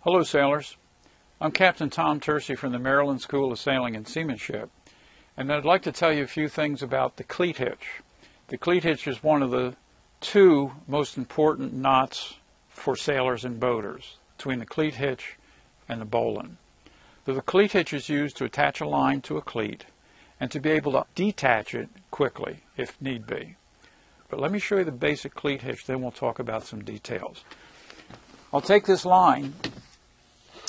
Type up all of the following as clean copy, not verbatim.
Hello sailors, I'm Captain Tom Tersey from the Maryland School of Sailing and Seamanship, and I'd like to tell you a few things about the cleat hitch. The cleat hitch is one of the two most important knots for sailors and boaters, between the cleat hitch and the bowline. So the cleat hitch is used to attach a line to a cleat and to be able to detach it quickly if need be. But let me show you the basic cleat hitch, then we'll talk about some details. I'll take this line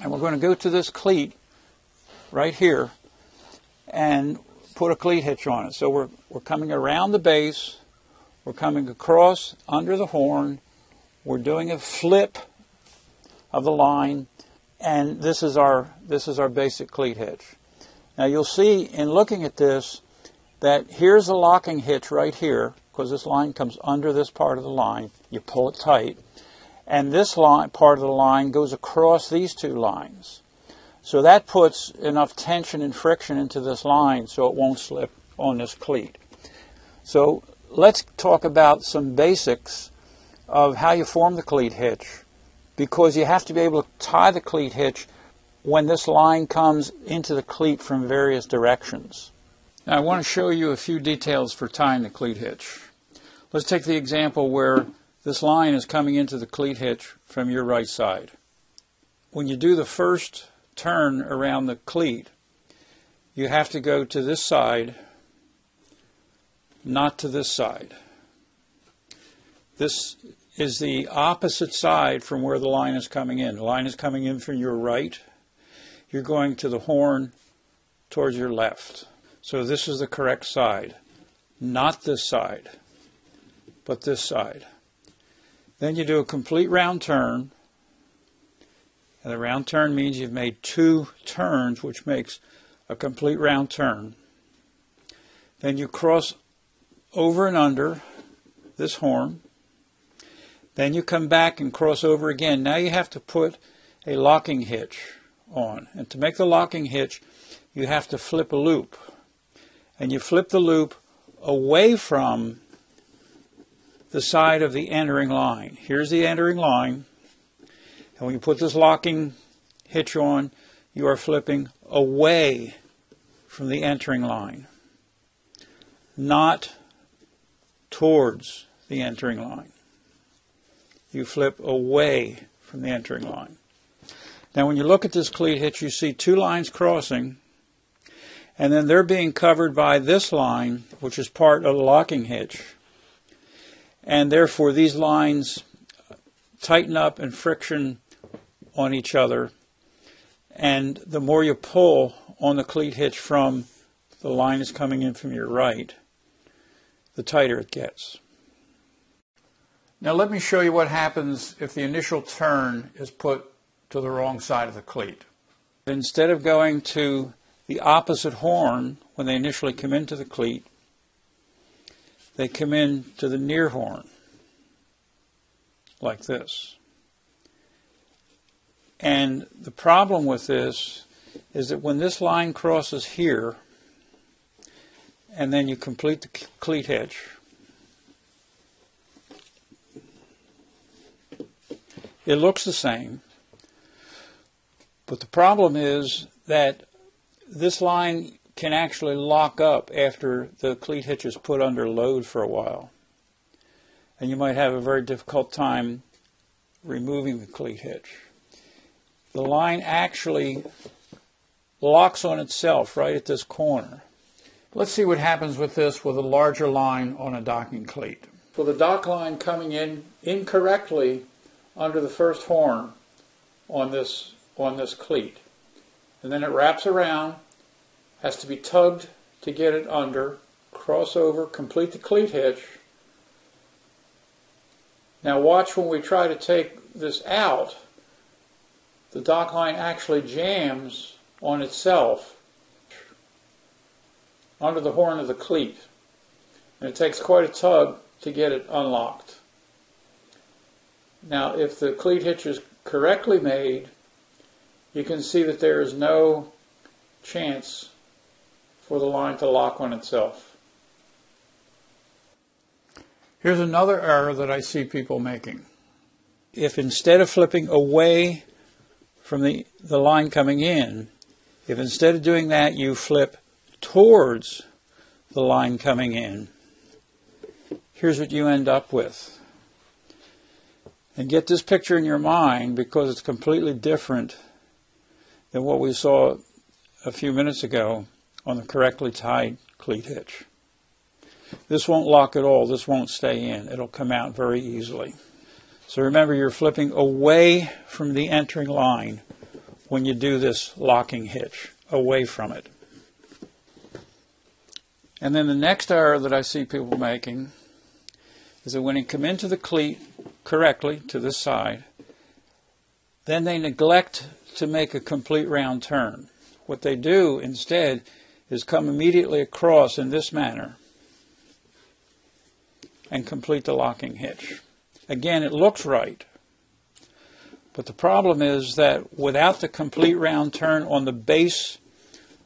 and we're going to go to this cleat right here and put a cleat hitch on it. So we're coming around the base, we're coming across under the horn, we're doing a flip of the line, and this is our basic cleat hitch. Now you'll see in looking at this that here's a locking hitch right here, because this line comes under this part of the line. You pull it tight. And this line, part of the line goes across these two lines. So that puts enough tension and friction into this line so it won't slip on this cleat. So let's talk about some basics of how you form the cleat hitch, because you have to be able to tie the cleat hitch when this line comes into the cleat from various directions. Now I want to show you a few details for tying the cleat hitch. Let's take the example where this line is coming into the cleat hitch from your right side. When you do the first turn around the cleat, you have to go to this side, not to this side. This is the opposite side from where the line is coming in. The line is coming in from your right. You're going to the horn towards your left. So this is the correct side. Not this side, but this side. Then you do a complete round turn, and the round turn means you've made two turns, which makes a complete round turn. Then you cross over and under this horn. Then you come back and cross over again. Now you have to put a locking hitch on. And to make the locking hitch, you have to flip a loop. And you flip the loop away from the side of the entering line. Here's the entering line, and when you put this locking hitch on, you are flipping away from the entering line, not towards the entering line. You flip away from the entering line. Now when you look at this cleat hitch, you see two lines crossing, and then they're being covered by this line, which is part of the locking hitch. And therefore these lines tighten up and friction on each other. And the more you pull on the cleat hitch from the line is coming in from your right, the tighter it gets. Now let me show you what happens if the initial turn is put to the wrong side of the cleat. Instead of going to the opposite horn when they initially come into the cleat, they come in to the near horn, like this. And the problem with this is that when this line crosses here, and then you complete the cleat hitch, it looks the same, but the problem is that this line can actually lock up after the cleat hitch is put under load for a while. And you might have a very difficult time removing the cleat hitch. The line actually locks on itself right at this corner. Let's see what happens with this with a larger line on a docking cleat. So the dock line coming in incorrectly under the first horn on this cleat. And then it wraps around, has to be tugged to get it under, cross over, complete the cleat hitch. Now watch when we try to take this out, the dock line actually jams on itself under the horn of the cleat. And it takes quite a tug to get it unlocked. Now if the cleat hitch is correctly made, you can see that there is no chance for the line to lock on itself. Here's another error that I see people making. If instead of flipping away from the line coming in, if instead of doing that you flip towards the line coming in, here's what you end up with. And get this picture in your mind because it's completely different than what we saw a few minutes ago on the correctly tied cleat hitch. This won't lock at all. This won't stay in. It'll come out very easily. So remember, you're flipping away from the entering line when you do this locking hitch, away from it. And then the next error that I see people making is that when they come into the cleat correctly to this side, then they neglect to make a complete round turn. What they do instead is come immediately across in this manner and complete the locking hitch. Again, it looks right, but the problem is that without the complete round turn on the base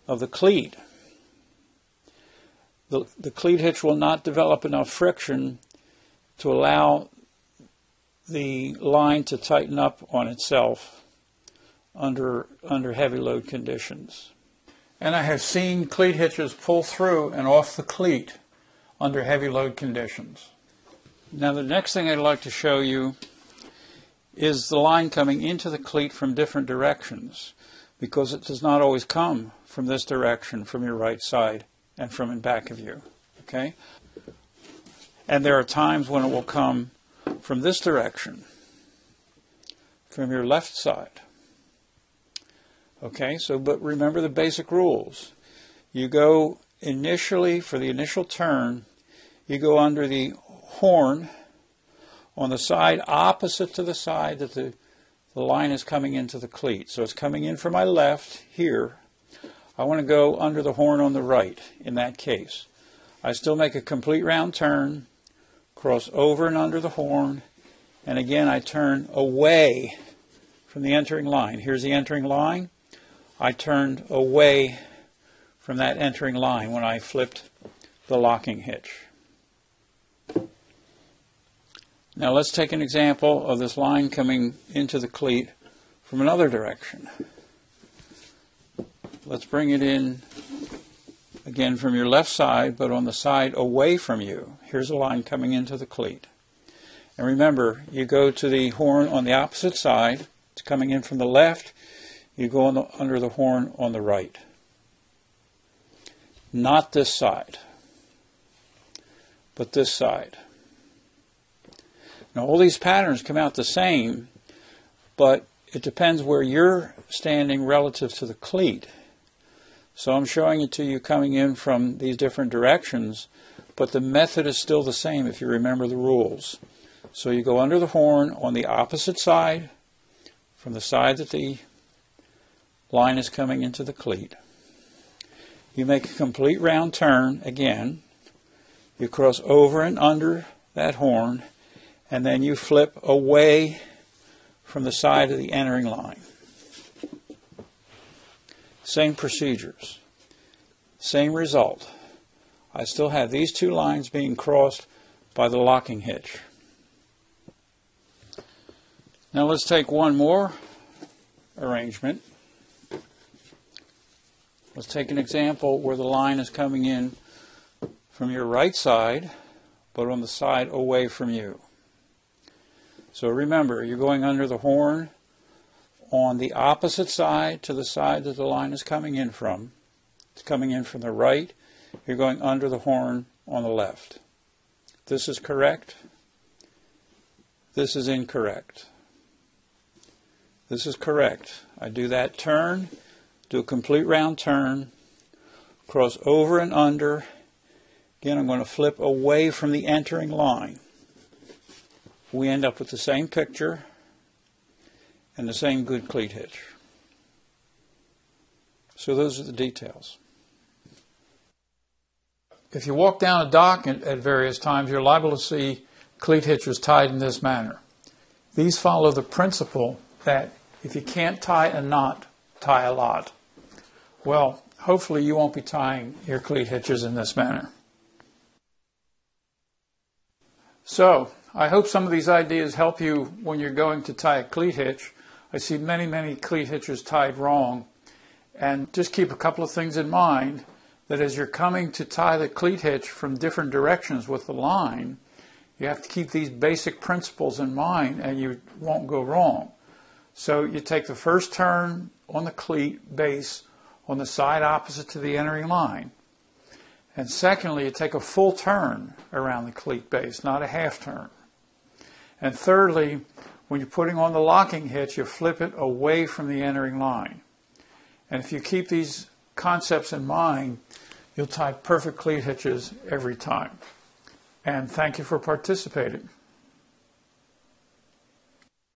of the cleat, the cleat hitch will not develop enough friction to allow the line to tighten up on itself under heavy load conditions. And I have seen cleat hitches pull through and off the cleat under heavy load conditions. Now the next thing I'd like to show you is the line coming into the cleat from different directions, because it does not always come from this direction, from your right side and from in back of you. Okay? And there are times when it will come from this direction, from your left side. Okay, so but remember the basic rules. You go initially, for the initial turn, you go under the horn on the side opposite to the side that the line is coming into the cleat. So it's coming in from my left here. I want to go under the horn on the right in that case. I still make a complete round turn, cross over and under the horn, and again I turn away from the entering line. Here's the entering line. I turned away from that entering line when I flipped the locking hitch. Now let's take an example of this line coming into the cleat from another direction. Let's bring it in again from your left side, but on the side away from you. Here's a line coming into the cleat. And remember, you go to the horn on the opposite side. It's coming in from the left. You go under the horn on the right. Not this side, but this side. Now all these patterns come out the same, but it depends where you're standing relative to the cleat. So I'm showing it to you coming in from these different directions, but the method is still the same if you remember the rules. So you go under the horn on the opposite side, from the side that the line is coming into the cleat. You make a complete round turn again. You cross over and under that horn, and then you flip away from the side of the entering line. Same procedures, same result. I still have these two lines being crossed by the locking hitch. Now let's take one more arrangement. Let's take an example where the line is coming in from your right side, but on the side away from you. So remember, you're going under the horn on the opposite side to the side that the line is coming in from. It's coming in from the right. You're going under the horn on the left. This is correct. This is incorrect. This is correct. I do that turn, do a complete round turn, cross over and under. Again, I'm going to flip away from the entering line. We end up with the same picture and the same good cleat hitch. So those are the details. If you walk down a dock at various times, you're liable to see cleat hitches tied in this manner. These follow the principle that if you can't tie a knot, tie a lot. Well, hopefully you won't be tying your cleat hitches in this manner. So, I hope some of these ideas help you when you're going to tie a cleat hitch. I see many cleat hitches tied wrong. And just keep a couple of things in mind, that as you're coming to tie the cleat hitch from different directions with the line, you have to keep these basic principles in mind and you won't go wrong. So you take the first turn on the cleat base on the side opposite to the entering line. And secondly, you take a full turn around the cleat base, not a half turn. And thirdly, when you're putting on the locking hitch, you flip it away from the entering line. And if you keep these concepts in mind, you'll tie perfect cleat hitches every time. And thank you for participating.